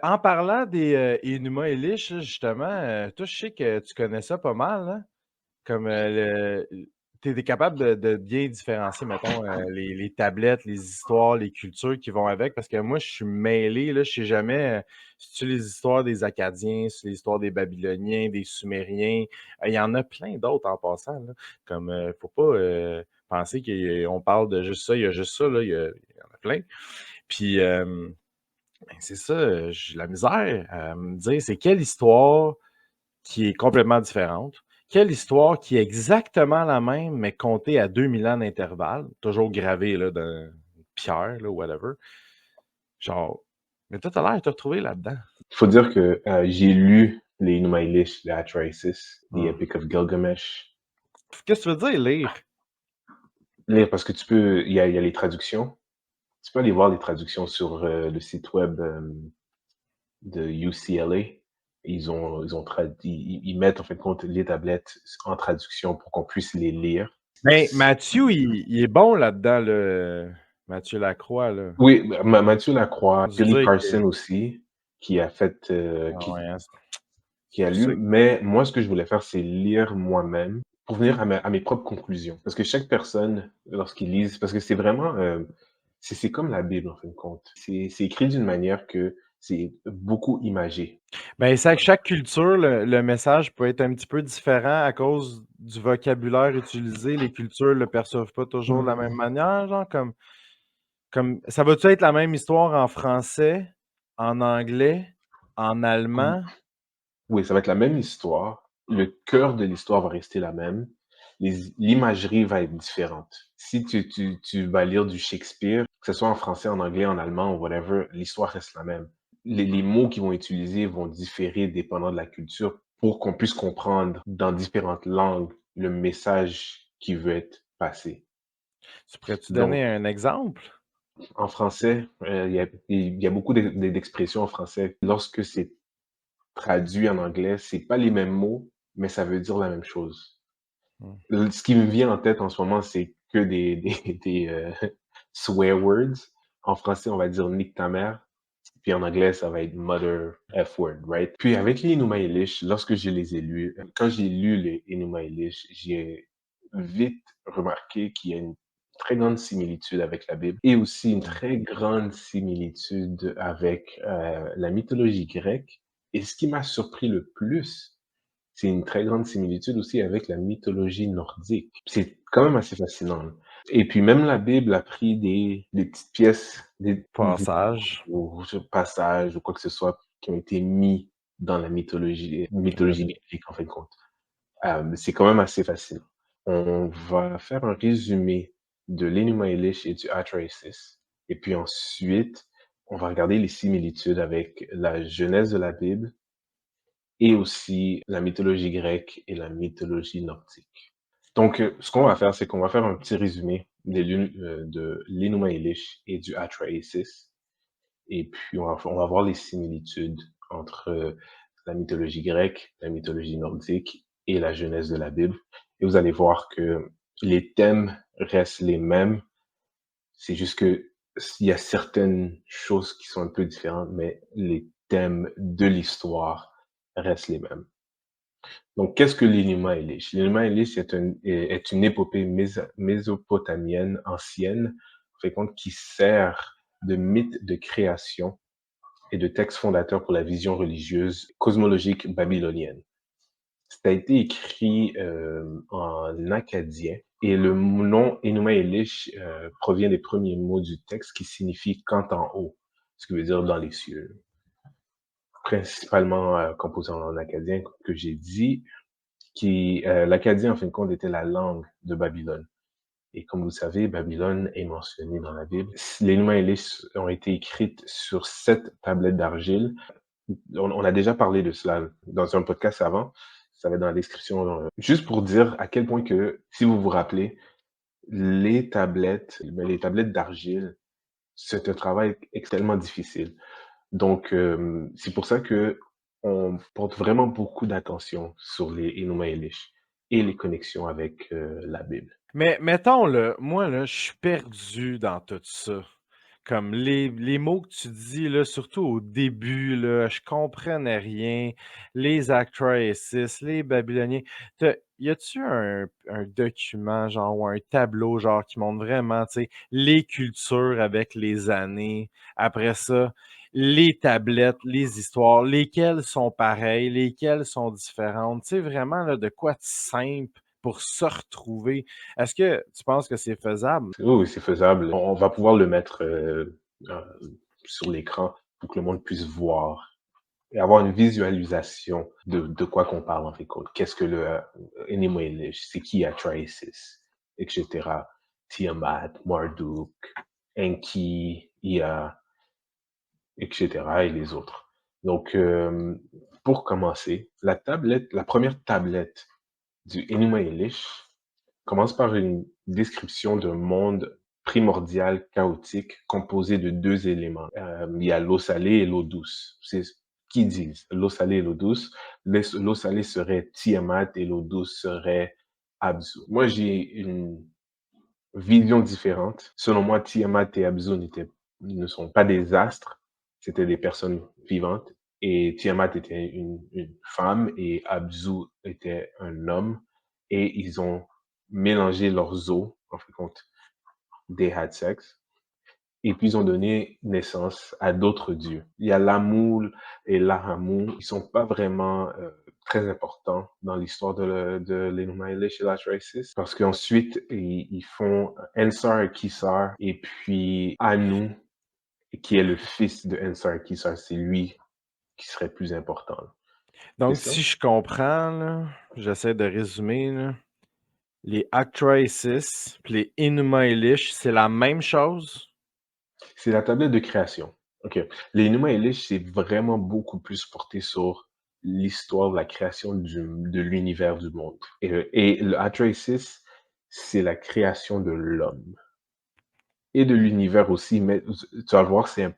En parlant des Enuma Elish, là, justement, toi, je sais que tu connais ça pas mal, hein? Comme t'es capable de bien différencier, mettons, les tablettes, les histoires, les cultures qui vont avec, parce que moi, je suis mêlé, là, je sais jamais si tu les histoires des Acadiens, si les histoires des Babyloniens, des Sumériens. Il y en a plein d'autres en passant, là. Comme, faut pas penser qu'on parle de juste ça, il y a juste ça, là, il y en a plein. Puis, ben, c'est ça, j'ai la misère à me dire, c'est quelle histoire qui est complètement différente, quelle histoire qui est exactement la même, mais contée à 2000 ans d'intervalle, toujours gravée là, dans une pierre, là, whatever. Genre, mais toi, t'as l'air de te retrouver là-dedans. Il faut dire que j'ai lu les Enuma Elish, les Atrahasis, The Hmm. Epic of Gilgamesh. Qu'est-ce que tu veux dire, lire? Lire parce que il y a les traductions. Tu peux aller voir les traductions sur le site web de UCLA. Ils mettent en fait compte les tablettes en traduction pour qu'on puisse les lire. Ben, Mathieu, il est bon là-dedans, le Mathieu Lacroix, là. Oui, Mathieu Lacroix, Je veux Billy dire Carson que. aussi, qui a fait, Ah ouais, hein, qui a c'est lu. ça. Mais moi, ce que je voulais faire, c'est lire moi-même pour venir à mes propres conclusions. Parce que chaque personne, lorsqu'ils lisent, parce que c'est vraiment, c'est comme la Bible en fin de compte. C'est écrit d'une manière que c'est beaucoup imagé. Ben, c'est que chaque culture, le message peut être un petit peu différent à cause du vocabulaire utilisé. Les cultures le perçoivent pas toujours de la même manière, genre comme ça va-tu être la même histoire en français, en anglais, en allemand? Oui, ça va être la même histoire. Le cœur de l'histoire va rester la même. L'imagerie va être différente. Si tu vas lire du Shakespeare, que ce soit en français, en anglais, en allemand ou whatever, l'histoire reste la même. Les mots qu'ils vont utiliser vont différer dépendant de la culture pour qu'on puisse comprendre dans différentes langues le message qui veut être passé. Tu pourrais-tu donner Donc, un exemple? en français, il y a beaucoup d'expressions en français. Lorsque c'est traduit en anglais, c'est pas les mêmes mots, mais ça veut dire la même chose. Mmh. Ce qui me vient en tête en ce moment, c'est que swear words. En français, on va dire nique ta mère. Puis en anglais, ça va être mother F word, right? Puis avec les Enuma Elish, lorsque je les ai lus, quand j'ai lu les Enuma Elish, j'ai vite remarqué qu'il y a une très grande similitude avec la Bible et aussi une Mmh. très grande similitude avec la mythologie grecque. Et ce qui m'a surpris le plus, c'est une très grande similitude aussi avec la mythologie nordique. C'est quand même assez fascinant, là. Et puis même la Bible a pris des petites pièces, des Passage. ou passages ou quoi que ce soit qui ont été mis dans la mythologie OK. biblique en fin de compte. C'est quand même assez fascinant. On va faire un résumé de l'Enuma Elish et du Atrahasis et puis ensuite, on va regarder les similitudes avec la genèse de la Bible et aussi la mythologie grecque et la mythologie nordique. Donc, ce qu'on va faire, c'est qu'on va faire un petit résumé de l'Enuma Elish et du Atrahasis. Et puis, on va voir les similitudes entre la mythologie grecque, la mythologie nordique et la genèse de la Bible. Et vous allez voir que les thèmes restent les mêmes. C'est juste que il y a certaines choses qui sont un peu différentes, mais les thèmes de l'histoire restent les mêmes. Donc, qu'est-ce que l'Enuma Elish? L'Enuma Elish est une épopée mésopotamienne ancienne, en fait, compte, qui sert de mythe de création et de texte fondateur pour la vision religieuse cosmologique babylonienne. Ça a été écrit en akkadien et le nom Enuma Elish provient des premiers mots du texte qui signifie quand en haut, ce qui veut dire dans les cieux. Principalement composé en akkadien, que j'ai dit, l'akkadien, en fin de compte, était la langue de Babylone. Et comme vous savez, Babylone est mentionné dans la Bible. Les Enuma Elish ont été écrites sur 7 tablettes d'argile. On a déjà parlé de cela dans un podcast avant. Ça va être dans la description. Juste pour dire à quel point que, si vous vous rappelez, les tablettes d'argile, c'est un travail extrêmement difficile. Donc, c'est pour ça que on porte vraiment beaucoup d'attention sur les Enuma Elish et les connexions avec la Bible. Mais mettons, là, moi, là, je suis perdu dans tout ça. comme les mots que tu dis, là, surtout au début, là, je comprenais rien. Les Actraesis, les Babyloniens. Y a-tu un document, genre, ou un tableau, genre, qui montre vraiment, tu sais, les cultures avec les années? Après ça, les tablettes, les histoires, lesquelles sont pareilles, lesquelles sont différentes? Tu sais, vraiment, là, de quoi de simple pour se retrouver. Est-ce que tu penses que c'est faisable? Oui, oui, c'est faisable. On va pouvoir le mettre sur l'écran pour que le monde puisse voir et avoir une visualisation de quoi qu'on parle en fait. Qu'est-ce que le Enuma Elish, c'est qui Atrahasis, etc. Tiamat, Marduk, Enki, Ea, etc. et les autres. Donc, pour commencer, la première tablette du Enuma Elish commence par une description d'un monde primordial chaotique composé de deux éléments. Il y a l'eau salée et l'eau douce. C'est ce qu'ils disent, l'eau salée et l'eau douce. L'eau salée serait Tiamat et l'eau douce serait Abzu. Moi, j'ai une vision différente. Selon moi, Tiamat et Abzu ne sont pas des astres, c'était des personnes vivantes. Et Tiamat était une femme et Abzu était un homme. Et ils ont mélangé leurs os, en fin de compte, they had sex. Et puis ils ont donné naissance à d'autres dieux. Il y a l'Amoul et l'Ahamou. Ils sont pas vraiment très importants dans l'histoire de l'Enuma Elish et l'Atrahasis parce qu'ensuite ils font Ensar et Kisar et puis Anu qui est le fils de Ensar et Kisar, c'est lui qui serait plus important. C'est Donc, ça? si je comprends, là, j'essaie de résumer, là, les Actraesis puis les Enuma Elish, c'est la même chose? C'est la tablette de création. OK. Les Enuma Elish, c'est vraiment beaucoup plus porté sur l'histoire de la création de l'univers du monde. Et le Atrahasis, c'est la création de l'homme et de l'univers aussi, mais tu vas voir, c'est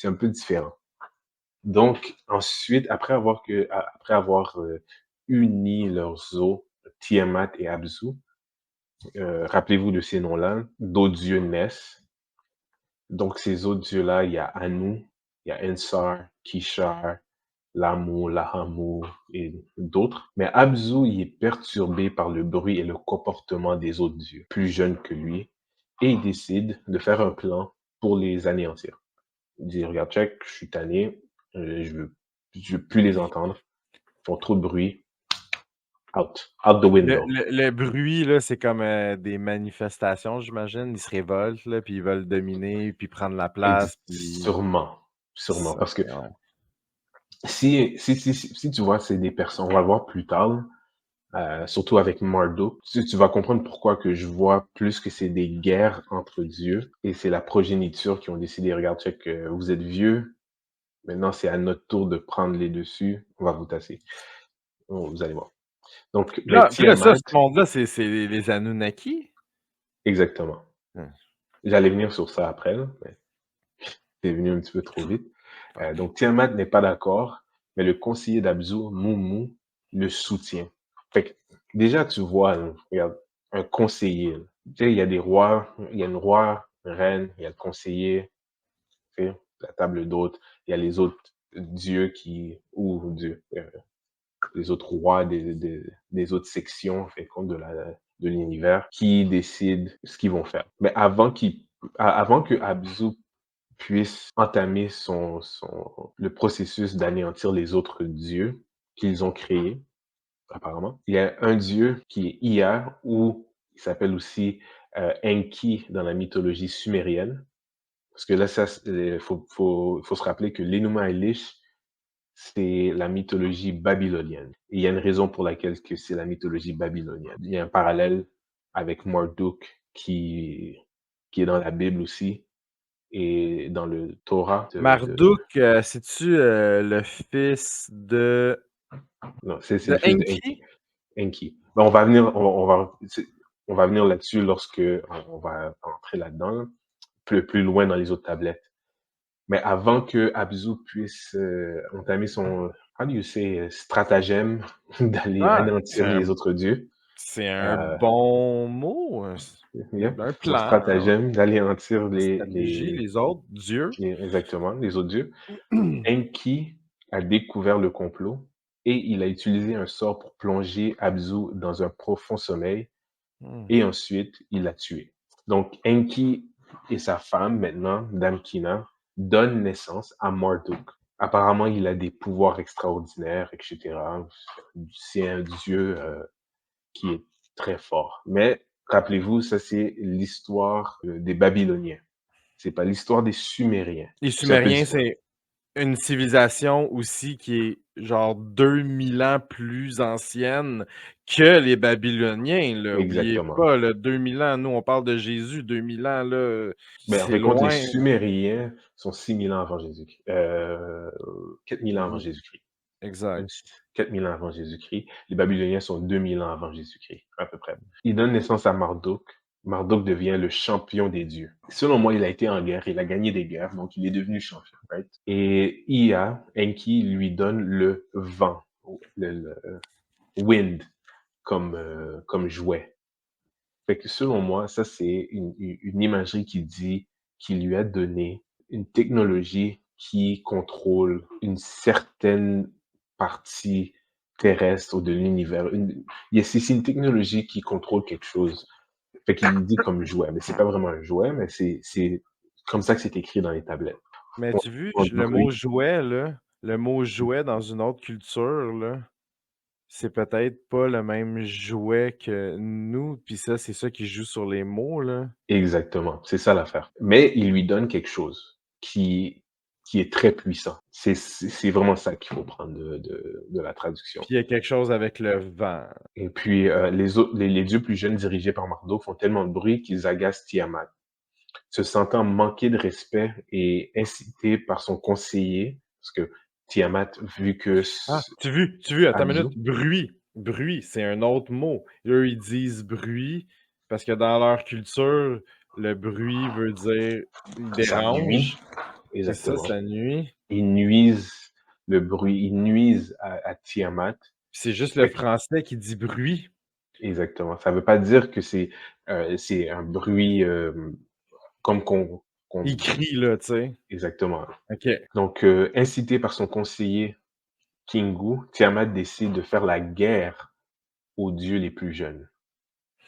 un peu différent. Donc, ensuite, après avoir uni leurs os, Tiamat et Abzu, rappelez-vous de ces noms-là, d'autres dieux naissent. Donc, ces autres dieux-là, il y a Anu, il y a Ensar, Kishar, Lamu, Lahamu et d'autres. Mais Abzu, il est perturbé par le bruit et le comportement des autres dieux, plus jeunes que lui, et il décide de faire un plan pour les anéantir. Il dit, regarde, check, je suis tanné, je veux plus les entendre, ils font trop de bruit, out the window. Le bruit, là, c'est comme des manifestations, j'imagine. Ils se révoltent, là, puis ils veulent dominer, puis prendre la place, puis Sûrement, sûrement, ça, parce que ouais. si tu vois, c'est des personnes, on va le voir plus tard, surtout avec Marduk, tu vas comprendre pourquoi que je vois plus que c'est des guerres entre dieux et c'est la progéniture qui ont décidé, regarde, check, vous êtes vieux, maintenant c'est à notre tour de prendre les dessus, on va vous tasser. Oh, vous allez voir. Donc, mais Puis là, ça, Tiamat, ce monde-là, c'est les Anunnaki? exactement. Hum, J'allais venir sur ça après, là, mais c'est venu un petit peu trop vite. OK. Donc, Tiamat n'est pas d'accord, mais le conseiller d'Abzu, Moumou, le soutient. Fait que, déjà, tu vois, là, regarde, un conseiller. Là. Tu sais, il y a des rois, il y a une roi, une reine, il y a le conseiller, tu sais, la table d'hôte, il y a les autres dieux ou dieux, les autres rois des autres sections, en fait, compte de l'univers, qui décident ce qu'ils vont faire. Mais avant que Abzu puisse entamer le processus d'anéantir les autres dieux qu'ils ont créés, apparemment. Il y a un dieu qui est Ea, ou il s'appelle aussi Enki dans la mythologie sumérienne. Parce que là, faut se rappeler que l'Enuma Elish, c'est la mythologie babylonienne. Et il y a une raison pour laquelle que c'est la mythologie babylonienne. Il y a un parallèle avec Marduk qui est dans la Bible aussi, et dans le Torah Marduk, c'est-tu le fils non, c'est de le fils de Enki. Enki? Enki. Ben, on va venir là-dessus lorsque on va entrer là-dedans, là, plus loin dans les autres tablettes. Mais avant que Abzu puisse entamer son, how do you say, stratagème d'aller Ah, c'est anéantir un les autres dieux. C'est un Euh, bon mot, yep. un Son plan, stratagème d'anéantir une stratégie, les autres dieux. exactement, les autres dieux. Enki a découvert le complot et il a utilisé un sort pour plonger Abzu dans un profond sommeil Mmh. et ensuite il l'a tué. Donc Enki et sa femme, maintenant, Damkina, donnent naissance à Marduk. Apparemment, il a des pouvoirs extraordinaires, etc. C'est un dieu qui est très fort. Mais rappelez-vous, ça c'est l'histoire des Babyloniens. C'est pas l'histoire des Sumériens. Les C'est un peu Sumériens, différent. c'est une civilisation aussi qui est genre 2000 ans plus ancienne que les Babyloniens, là. Oubliez Exactement. pas, là, 2000 ans. Nous, on parle de Jésus, 2000 ans, là, Ben, en c'est fait, compte, les loin. Sumériens sont 6000 ans avant Jésus-Christ. 4000 ans avant Mmh, Jésus-Christ. exact. 4000 ans avant Jésus-Christ. Les Babyloniens sont 2000 ans avant Jésus-Christ, à peu près. Il donne naissance à Marduk. Marduk devient le champion des dieux. Selon moi, il a été en guerre, il a gagné des guerres, donc il est devenu champion. Right? Et Ea, Enki, lui donne le vent, le wind, comme jouet. Fait que selon moi, ça, c'est une imagerie qui lui a donné une technologie qui contrôle une certaine partie terrestre de l'univers. C'est une technologie qui contrôle quelque chose. Fait qu'il le dit comme jouet, mais c'est pas vraiment un jouet, mais c'est comme ça que c'est écrit dans les tablettes. Mais On tu vu, entend le bruit. mot jouet, là, le mot jouet dans une autre culture, là, c'est peut-être pas le même jouet que nous, puis ça, c'est ça qui joue sur les mots, là. Exactement, c'est ça l'affaire. Mais il lui donne quelque chose qui est très puissant. C'est vraiment ça qu'il faut prendre de la traduction. Puis il y a quelque chose avec le vent. Et puis, les dieux plus jeunes dirigés par Marduk font tellement de bruit qu'ils agacent Tiamat. Se sentant manquer de respect et incité par son conseiller, parce que Tiamat, vu que Ah, tu vu, attends une Abzu, minute, bruit. Bruit, c'est un autre mot. Eux, ils disent bruit parce que dans leur culture, le bruit veut dire il ça nuit, dérange. C'est ça, exactement. ça nuit. Ils nuisent le bruit, ils nuisent à Tiamat. C'est juste le français qui dit bruit. Exactement. Ça veut pas dire que c'est un bruit, comme Il qu'on crie, là, tu sais. exactement. OK. Donc, incité par son conseiller Kingu, Tiamat décide de faire la guerre aux dieux les plus jeunes.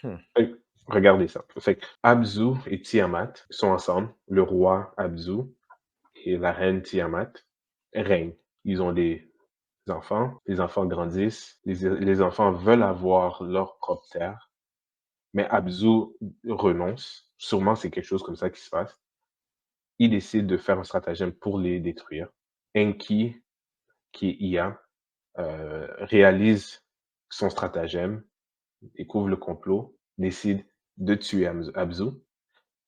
Mmh. Regardez ça. Fait que Abzu et Tiamat sont ensemble. Le roi Abzu et la reine Tiamat règnent. Ils ont des enfants, les enfants grandissent, les enfants veulent avoir leur propre terre, mais Abzu renonce. Sûrement, c'est quelque chose comme ça qui se passe. Il décide de faire un stratagème pour les détruire. Enki, qui est Ea, réalise son stratagème, découvre le complot, décide de tuer Abzu.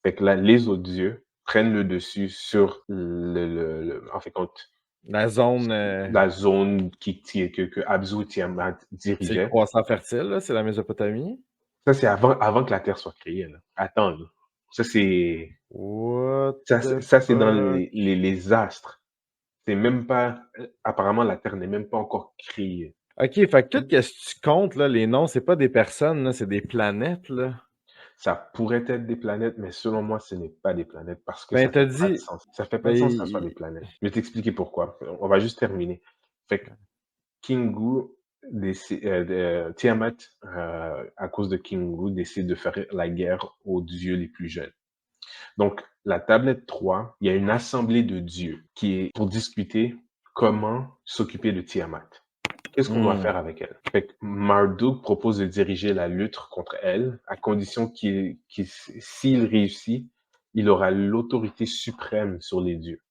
Fait que là, les autres dieux prennent le dessus sur en fait, compte, La zone, la zone que Abzu et Tiamat c'est le dirigeaient. croissant fertile, là, c'est la Mésopotamie? Ça, c'est avant que la Terre soit créée, là. Attends, là. Ça, c'est What ça, the c'est dans fuck? les astres. C'est même pas, apparemment, la Terre n'est même pas encore créée. OK, fait que tout ce que tu comptes, là, les noms, c'est pas des personnes, là, c'est des planètes, là. Ça pourrait être des planètes, mais selon moi, ce n'est pas des planètes parce que Ben, ça tu fait pas de dit sens. Ça fait pas de ben, sens que ça soit des planètes. Je vais t'expliquer pourquoi. On va juste terminer. Fait que Kingu Tiamat, à cause de Kingu, décide de faire la guerre aux dieux les plus jeunes. Donc, la tablette 3, il y a une assemblée de dieux qui est pour discuter comment s'occuper de Tiamat. Qu'est-ce qu'on doit mmh. faire avec elle? Fait que Marduk propose de diriger la lutte contre elle, à condition s'il réussit, il aura l'autorité suprême sur les dieux.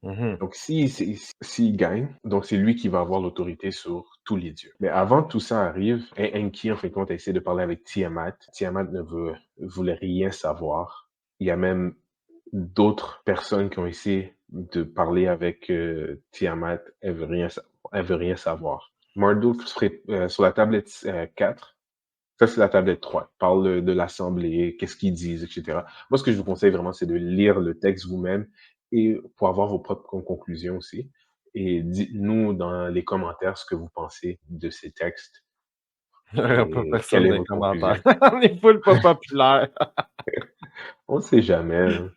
Mmh. Donc, s'il gagne, donc c'est lui qui va avoir l'autorité sur tous les dieux. Mais avant que tout ça arrive, Enki, en fait, compte, a essayé de parler avec Tiamat. Tiamat voulait rien savoir. Il y a même d'autres personnes qui ont essayé de parler avec Tiamat. Elle veut rien savoir. Marduk, sur la tablette 4, ça c'est la tablette 3, il parle de l'assemblée, qu'est-ce qu'ils disent, etc. Moi, ce que je vous conseille vraiment, c'est de lire le texte vous-même et pour avoir vos propres conclusions aussi. Et dites-nous dans les commentaires ce que vous pensez de ces textes. Il y aura pas Quelle personne est dans les votre conclusion? commentaires. On est full pas populaire. On ne sait jamais, hein.